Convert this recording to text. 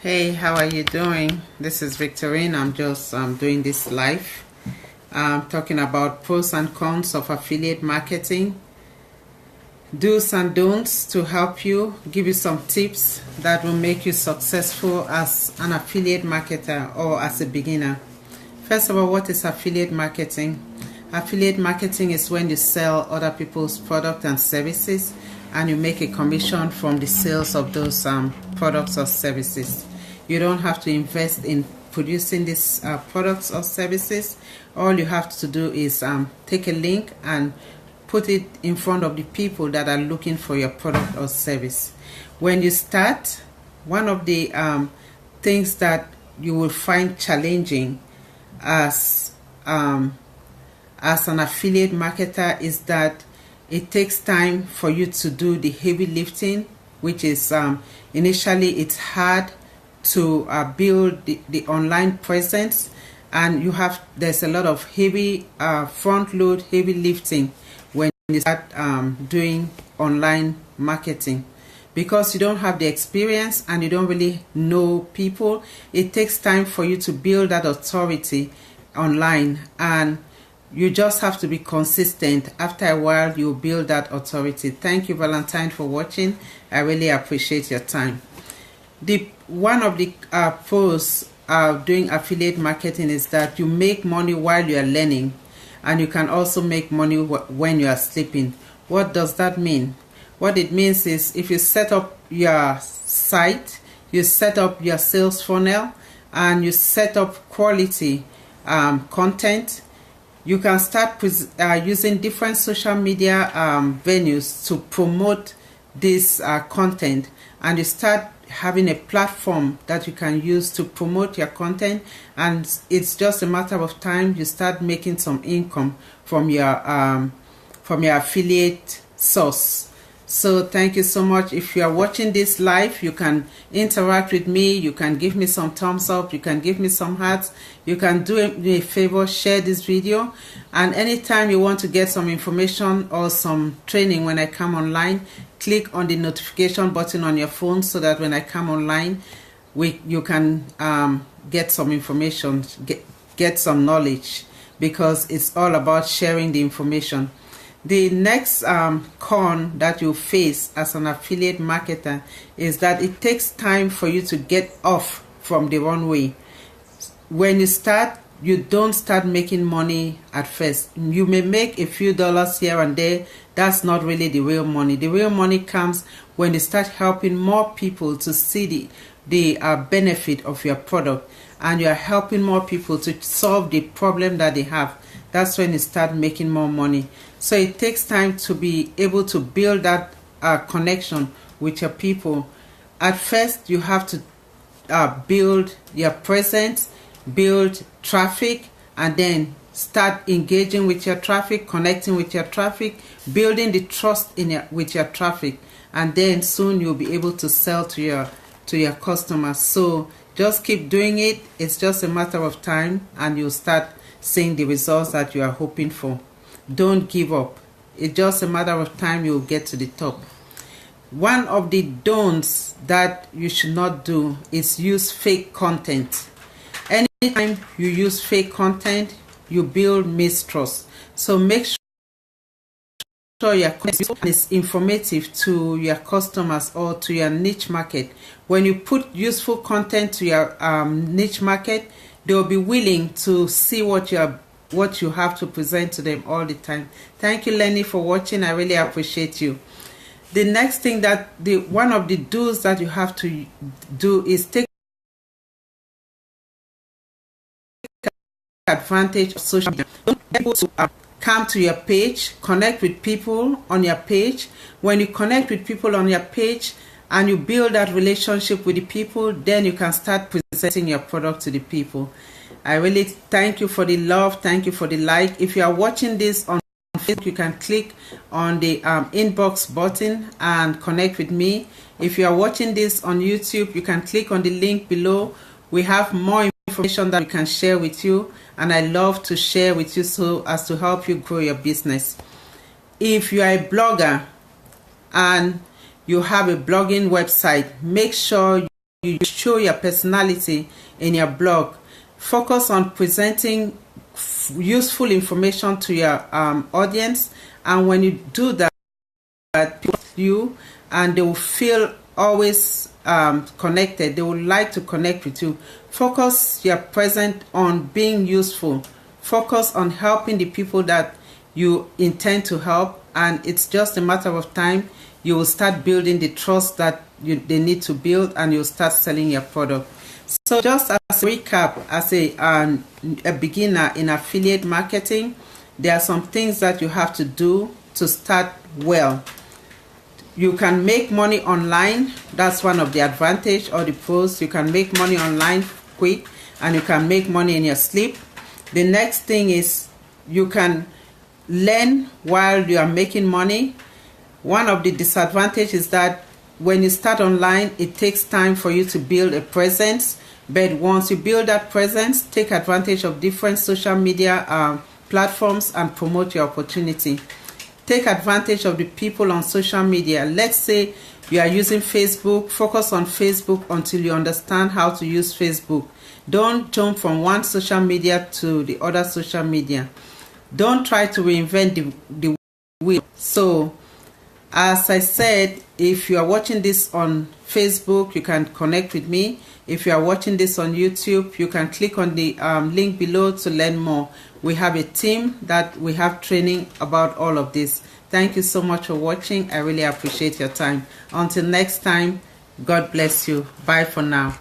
Hey, how are you doing? This is Victorine. I'm just doing this live. Talking about pros and cons of affiliate marketing, do's and don'ts to help you, give you some tips that will make you successful as an affiliate marketer or as a beginner. First of all, what is affiliate marketing? Affiliate marketing is when you sell other people's products and services and you make a commission from the sales of those products or services. You don't have to invest in producing these products or services. All you have to do is take a link and put it in front of the people that are looking for your product or service. When you start, one of the things that you will find challenging as an affiliate marketer is that it takes time for you to do the heavy lifting, which is initially it's hard to build the online presence, and there's a lot of heavy front load, heavy lifting when you start doing online marketing. Because you don't have the experience and you don't really know people, it takes time for you to build that authority online, and you just have to be consistent. After a while, you build that authority. Thank you, Valentine, for watching. I really appreciate your time. One of the pros of doing affiliate marketing is that you make money while you are learning, and you can also make money when you are sleeping. What does that mean? What it means is if you set up your site, you set up your sales funnel, and you set up quality content, you can start using different social media venues to promote this content, and you start having a platform that you can use to promote your content, and it's just a matter of time you start making some income from your affiliate source. So thank you so much. If you are watching this live, you can interact with me, you can give me some thumbs up, you can give me some hearts, you can do me a favor, share this video, and anytime you want to get some information or some training when I come online, click on the notification button on your phone so that when I come online, you can get some information, get some knowledge, because it's all about sharing the information. The next con that you face as an affiliate marketer is that it takes time for you to get off from the runway. When you start, you don't start making money at first. You may make a few dollars here and there. That's not really the real money. The real money comes when you start helping more people to see the benefit of your product, and you're helping more people to solve the problem that they have. That's when you start making more money. So it takes time to be able to build that connection with your people. At first, you have to build your presence, build traffic, and then start engaging with your traffic, connecting with your traffic, building the trust with your traffic, and then soon you'll be able to sell to your customers. So just keep doing it. It's just a matter of time, and you'll start seeing the results that you are hoping for. Don't give up. It's just a matter of time you'll get to the top. One of the don'ts that you should not do is use fake content. Anytime you use fake content, you build mistrust. So make sure your content is informative to your customers or to your niche market. When you put useful content to your niche market, they'll be willing to see what you have to present to them all the time. Thank you, Lenny, for watching. I really appreciate you. The next thing that one of the do's that you have to do is take advantage of social media. People to come to your page, connect with people on your page. When you connect with people on your page and you build that relationship with the people, then you can start presenting your product to the people. I really thank you for the love. Thank you for the like. If you are watching this on Facebook, you can click on the inbox button and connect with me. If you are watching this on YouTube, you can click on the link below. We have more information that we can share with you, and I love to share with you so as to help you grow your business. If you are a blogger and you have a blogging website, make sure you show your personality in your blog. Focus on presenting useful information to your audience, and when you do that, people you and they will feel always connected. They would like to connect with you. Focus your present on being useful. Focus on helping the people that you intend to help, and it's just a matter of time. You will start building the trust that they need to build, and you'll start selling your product. So just as a recap, as a beginner in affiliate marketing, there are some things that you have to do to start well. You can make money online. That's one of the advantage or the pros. You can make money online quick, and you can make money in your sleep. The next thing is you can learn while you are making money. One of the disadvantages is that when you start online, it takes time for you to build a presence. But once you build that presence, take advantage of different social media platforms and promote your opportunity. Take advantage of the people on social media. Let's say you are using Facebook. Focus on Facebook until you understand how to use Facebook. Don't jump from one social media to the other social media. Don't try to reinvent the wheel. So, as I said, if you are watching this on Facebook, you can connect with me. If you are watching this on YouTube, you can click on the link below to learn more. We have a team that we have training about all of this. Thank you so much for watching. I really appreciate your time. Until next time, God bless you. Bye for now.